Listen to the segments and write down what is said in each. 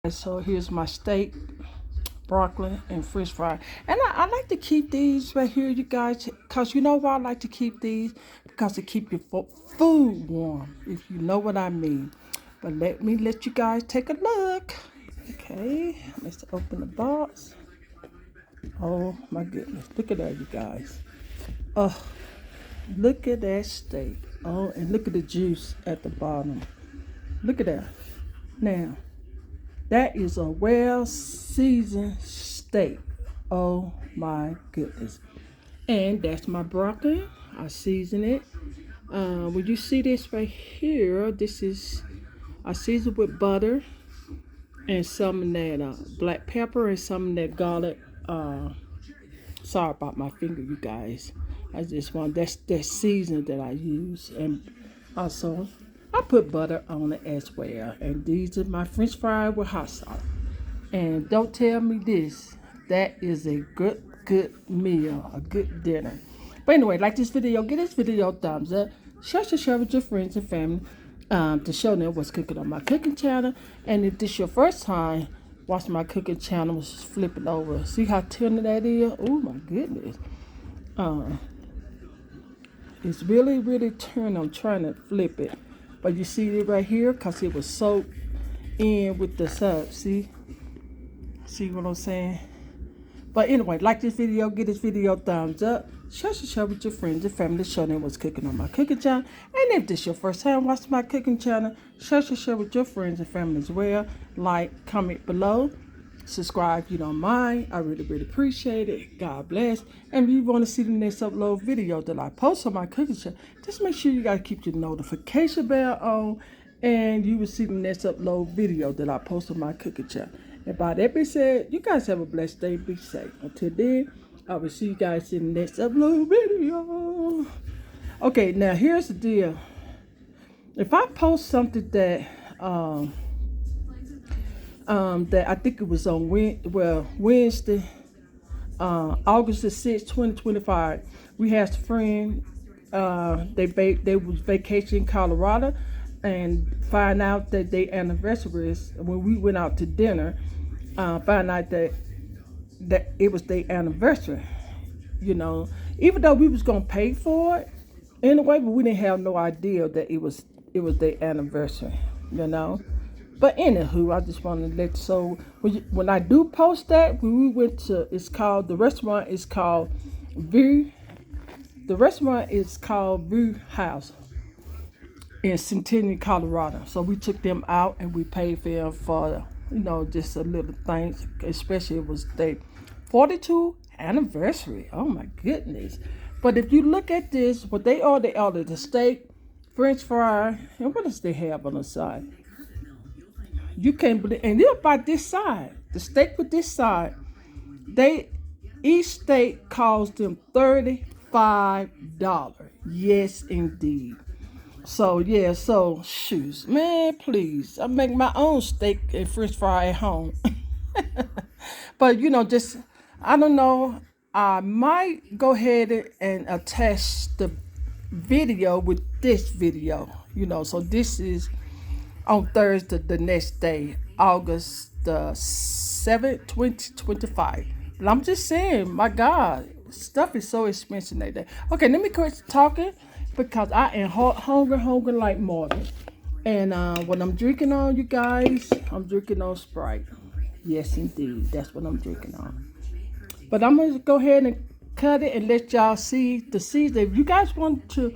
So here's my steak, broccoli, and French fry. And I like to keep these right here, you guys, because you know why I like to keep these? Because it keep your food warm, if you know what I mean. But let me let you guys take a look. Okay, let's open the box. Oh my goodness, look at that, you guys. Oh, look at that steak. Oh, and look at the juice at the bottom. Look at that. Now, that is a well seasoned steak. Oh my goodness. And that's my broccoli. I season it. When you see this right here, this is, I season with butter and some of that black pepper and some of that garlic. Sorry about my finger, you guys. I just want, that's that season that I use. And also, I put butter on it as well. And these are my French fries with hot sauce. And don't tell me this. That is a good meal, a good dinner. But anyway, like this video, give this video a thumbs up. Share with your friends and family to show them what's cooking on my cooking channel. And if this your first time watching my cooking channel, just flip it over. See how tender that is? Oh my goodness. Uh, it's really tender. I'm trying to flip it. But you see it right here? Because it was soaked in with the sub. See what I'm saying? But anyway, like this video, give this video a thumbs up. Share with your friends and family. Show them what's cooking on my cooking channel. And if this your first time watching my cooking channel, share with your friends and family as well. Like, comment below. Subscribe if you don't mind. I really appreciate it. God bless. And if you want to see the next upload video that I post on my cooking channel, just make sure you guys keep your notification bell on. And you will see the next upload video that I post on my cooking channel. And by that being said, you guys have a blessed day. Be safe. Until then, I will see you guys in the next upload video. Okay, now here's the deal. If I post something that I think it was on Wednesday, August the 6th, 2025, we had a friend, they was vacation in Colorado and find out that their anniversary is when we went out to dinner, find out that it was their anniversary, you know, even though we was gonna pay for it anyway, but we didn't have no idea that it was their anniversary, you know. But anywho, I just want to let, so when I do post that, when we went to, the restaurant is called View. The restaurant is called View House in Centennial, Colorado. So we took them out and we paid for them for, just a little things, especially it was their 42 anniversary. Oh my goodness. But if you look at this, what they ordered the steak, French fry, and what does they have on the side? You can't believe, and they're about this side. The steak with this side, each steak cost them $35. Yes, indeed. So yeah, shoes, man, please. I make my own steak and French fry at home. But just I don't know. I might go ahead and attach the video with this video. So this is on Thursday, the next day, August the 7th, 2025. But I'm just saying, my God, stuff is so expensive that day. Okay, let me quit talking because I am hungry like Marvin. And what I'm drinking on, you guys, I'm drinking on Sprite. Yes, indeed, that's what I'm drinking on. But I'm going to go ahead and cut it and let y'all see the season. If you guys want to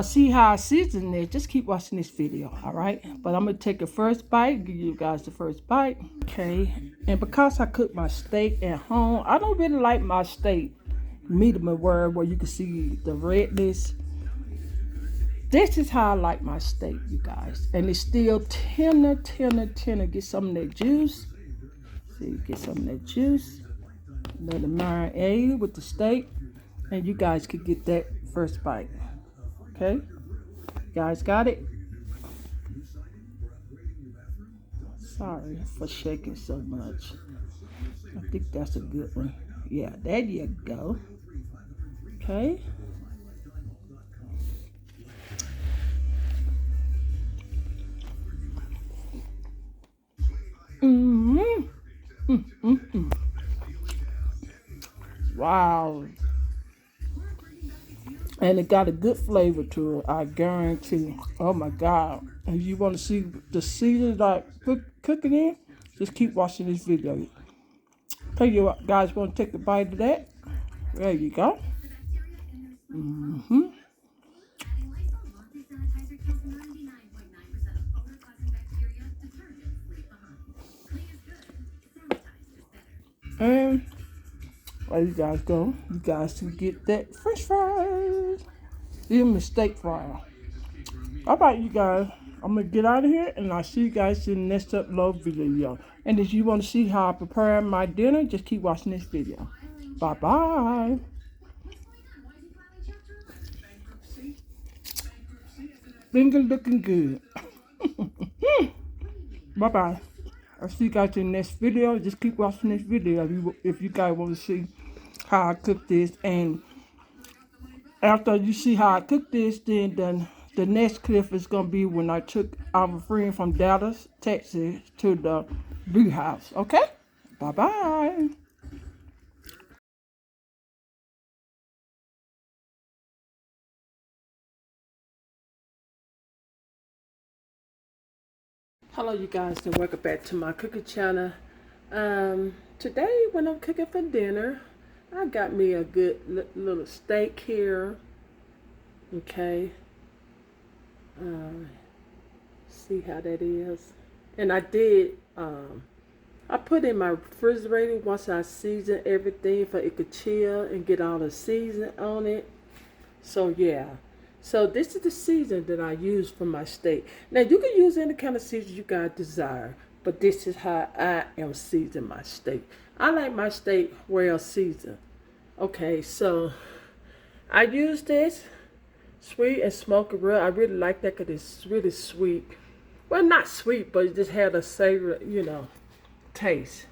see how I season it, just keep watching this video, all right? But I'm gonna take a first bite, give you guys the first bite, okay? And because I cook my steak at home, I don't really like my steak medium rare where you can see the redness. This is how I like my steak, you guys. And it's still tender. Get some of that juice. See, get some of that juice. Let it marinate with the steak. And you guys could get that first bite. Okay, you guys got it? Sorry for shaking so much. I think that's a good one. Yeah, there you go. Okay. Mm, mm, mm, mm. Wow. And it got a good flavor to it, I guarantee. Oh my God. And you want to see the season that I cook it in? Just keep watching this video. Tell you what, guys, want to take a bite of that? There you go. Mm-hmm. And there you guys go. You guys can get that French fries. Even steak fryer. All right, you guys. I'm gonna get out of here, and I'll see you guys in the next upload video. And if you want to see how I prepare my dinner, just keep watching this video. Bye bye. Finger looking good. Bye bye. I'll see you guys in the next video. Just keep watching this video if you guys want to see how I cook this. And after you see how I cook this, then the next clip is gonna be when I took our friend from Dallas, Texas, to the Blue House. Okay? Bye bye. Hello, you guys, and welcome back to my cooking channel. Today, when I'm cooking for dinner, I got me a good little steak here. Okay. See how that is. And I did. I put in my refrigerator once I season everything for it could chill and get all the season on it. So yeah. So this is the season that I use for my steak. Now you can use any kind of season you guys desire, but this is how I am seasoning my steak. I like my steak well seasoned. Okay, so I use this sweet and smoky rub. I really like that because it's really sweet. Well, not sweet, but it just had a savory, taste.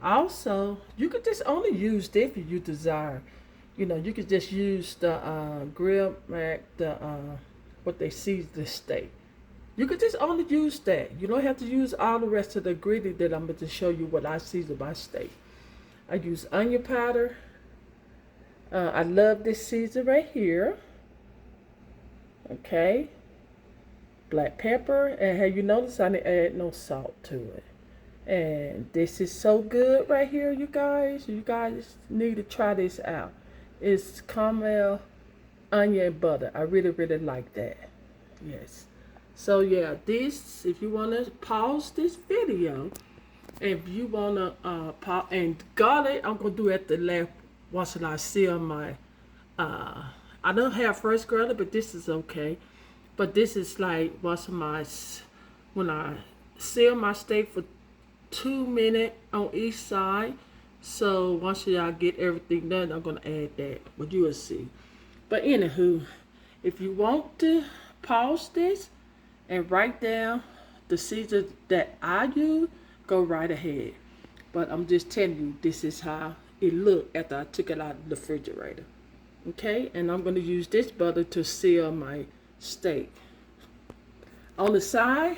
Also, you could just only use this if you desire. You could just use the grill mac, what they season the steak. You could just only use that. You don't have to use all the rest of the ingredients that I'm going to show you what I season my steak. I use onion powder. I love this season right here. Okay. Black pepper. And have you noticed I didn't add no salt to it. And this is so good right here, you guys. You guys need to try this out. It's caramel, onion, and butter. I really, really like that. Yes. So yeah, this, if you want to pause this video, if you want to pause, and garlic, I'm going to do at the left once I seal my, I don't have fresh garlic, but this is okay. But this is like once when I seal my steak for 2 minutes on each side. So once y'all get everything done, I'm gonna add that, but you will see. But anywho, if you want to pause this and write down the season that I use, go right ahead. But I'm just telling you, this is how it looked after I took it out of the refrigerator. Okay, and I'm gonna use this butter to seal my steak. On the side,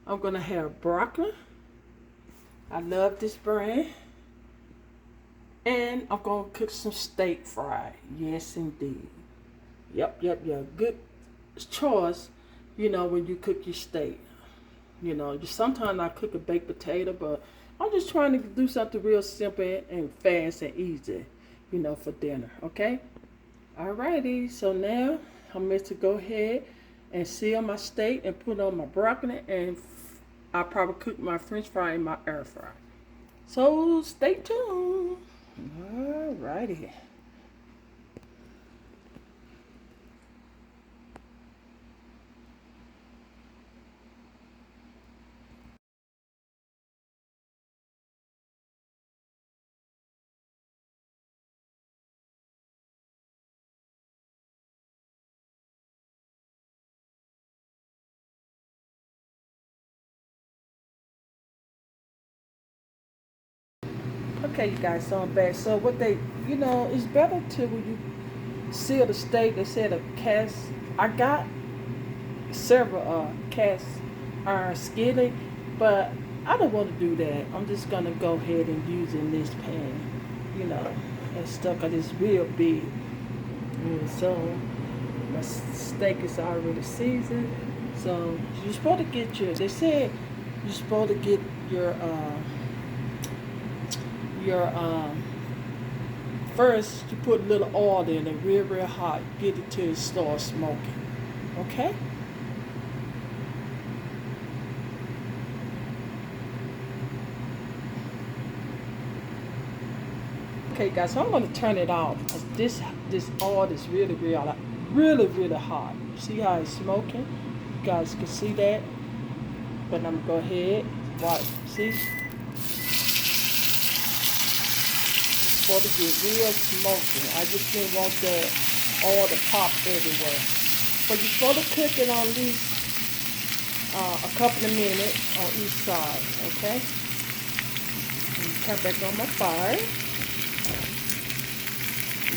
I'm gonna have broccoli. I love this brand. And I'm going to cook some steak fry. Yes, indeed. Yep. Good choice, when you cook your steak. Sometimes I cook a baked potato, but I'm just trying to do something real simple and fast and easy, for dinner. Okay? Alrighty. So now I'm going to go ahead and seal my steak and put on my broccoli, and I'll probably cook my French fry in my air fryer. So stay tuned. Alrighty. Okay, you guys, so I'm back. So what it's better to, when you seal the steak, they said a cast. I got several cast iron skillet, but I don't want to do that. I'm just gonna go ahead and use in this pan, you know, and stuck on this real big. And so my steak is already seasoned. So you're supposed to get your. They said you're supposed to get your first you put a little oil in it, real hot. Get it till it starts smoking. Okay. Okay, guys, so I'm gonna turn it off. This oil is really hot. See how it's smoking? You guys can see that. But I'm gonna go ahead. Watch. See? It's supposed to get real smoky. I just didn't want the oil to pop everywhere. But you're supposed to cook it on at least a couple of minutes on each side. Okay? And turn back on my fire.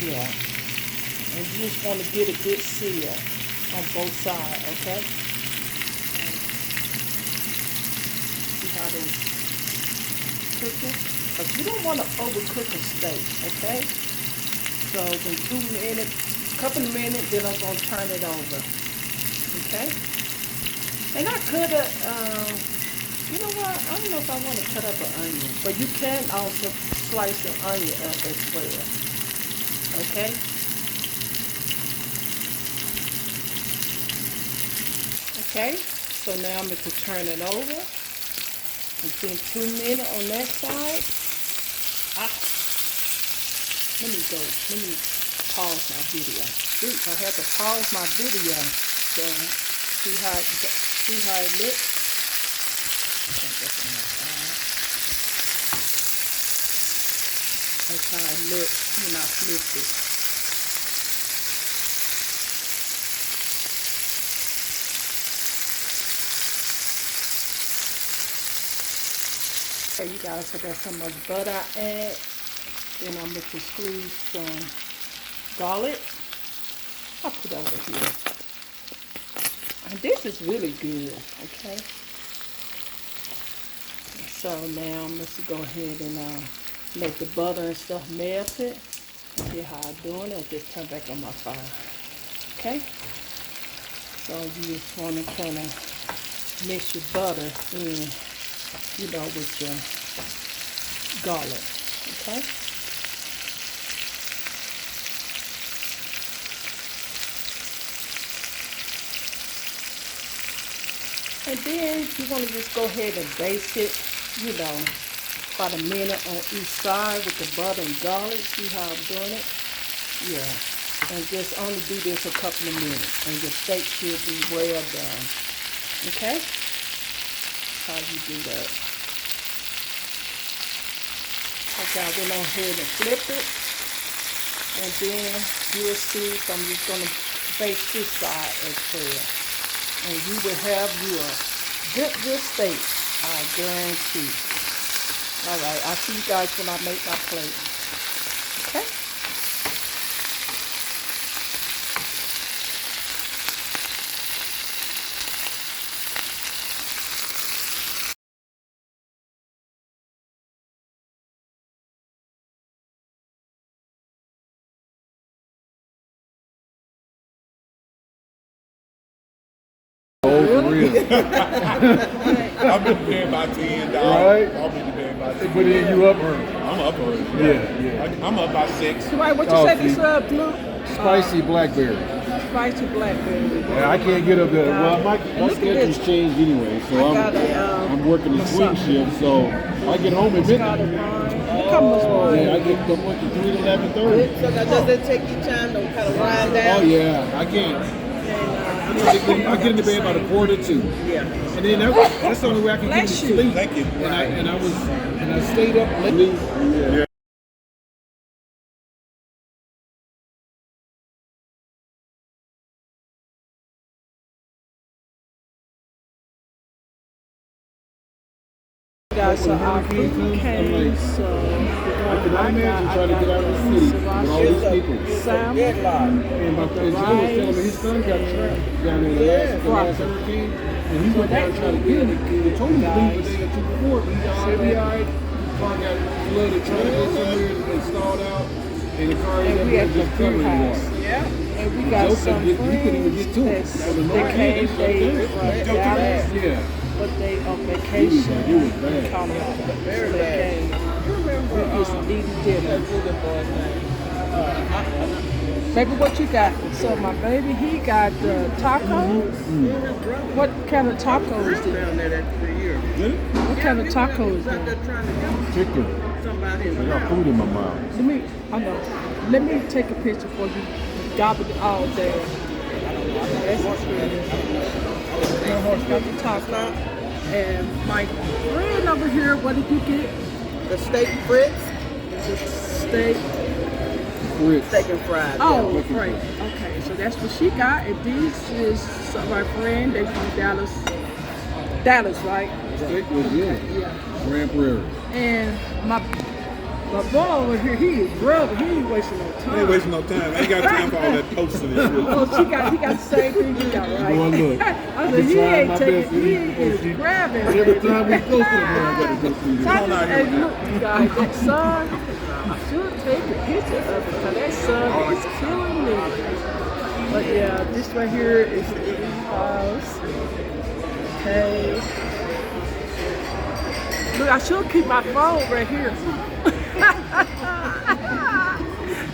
Yeah. And you just want to get a good seal on both sides, okay? See how they cooking? But you don't want to overcook a steak, okay? So in 2 minutes, couple of minutes, then I'm going to turn it over, okay? And I could have, you know what? I don't know if I want to cut up an onion, but you can also slice an onion up as well, okay? Okay, so now I'm going to turn it over. It's been 2 minutes on that side. Let me pause my video. Ooh, I have to pause my video. So, see how it looks? That's how it looks when I flip it. Okay, you guys, I got some much butter I add. Then I'm going to squeeze some garlic. I'll put it over here. And this is really good, okay? So now I'm going to go ahead and let the butter and stuff melt it. See how I'm doing it. I just turn back on my fire. Okay? So you just want to kind of mix your butter in, you know, with your garlic. Okay? And then you want to just go ahead and baste it, you know, about a minute on each side with the butter and garlic. See how I'm doing it? Yeah. And just only do this a couple of minutes and your steak should be well done. Okay? How you do that. Okay, I went on ahead and flip it. And then you'll see if I'm just going to baste this side as well. And you will have your good steak, I guarantee. Alright, I'll see you guys when I make my plate. Okay? Oh, for real. I've been paying about $10. Right? I've been paying about $10. But then you up early. I'm up early. Yeah. I'm up by 6. Right, what you Oh, say this see. up, Luke? Spicy blackberry. Spicy blackberry. Yeah, I can't get up there. Well, my Look at schedule's this. changed anyway, so I got I'm working the swing shift, so I get home at Got midnight. it wine. Look how much wine. Yeah, I get I'm working 3 to 11:30. So that does it take you time to kind of wind down? Oh yeah, I can't. I get into bed about 1:45. Yeah. And then that's the only way I can get to Bless you. sleep. Thank you. And I stayed up late. Yeah. Guys, so our food came, so we're cannot imagine trying to get out of the city with all these people. salmon, Deadlock. And my friend Joe was telling me his son got trapped down in the last hurricane. And he went down trying to get him. They told him to leave a day or two before, but he said he all right. The car got flooded trying to go somewhere and stalled out. And the car and we at the just brew covered in house. water. Yeah. And we got Joe some couldn't get- he couldn't even friends get to it. that came, they from Dallas, Yeah. but they on vacation It was bad. in Colorado. So Very they bad. came. You remember We just eating dinner. that good boy's name? Baby, what you got? So my baby, he got tacos. What kind of taco is this? Down there that for years. What kind of taco is Out there that? trying to get Chicken. somebody. I got food in my mouth. Let me take a picture for you. Gobble it all there. That's got the taco. And my friend over here, what did you get? The steak fritz, The steak. Grits. steak and fried. Oh, right. Okay, so that's what she got. And this is my friend. They from Dallas. Dallas, right? Steak was good. Yeah. Grand Prairie. And my boy over here, he is brother. He ain't wasting no time. I ain't wasting no time. I ain't got time for all that posting and shit. Oh, he got the same thing you got, right? Boy, look. I I've said, been he trying ain't my taking, best to he eat before is she- grabbing. Every baby. time we go somewhere, I gotta go through this. Come on out here, And look, you guys, that sun, I should take a picture of it, because that sun is killing me. But yeah, this right here is the eating house. Okay. Look, I should keep my phone right here.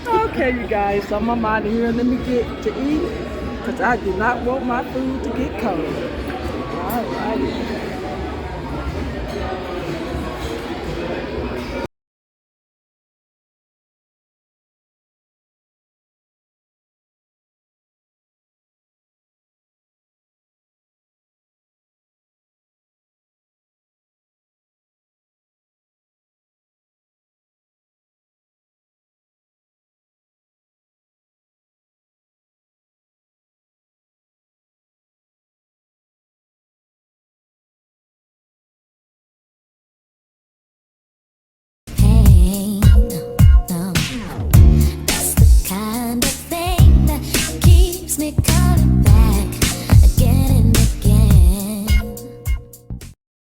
Okay, you guys, so I'm out of here. Let me get to eat, because I do not want my food to get cold. All righty.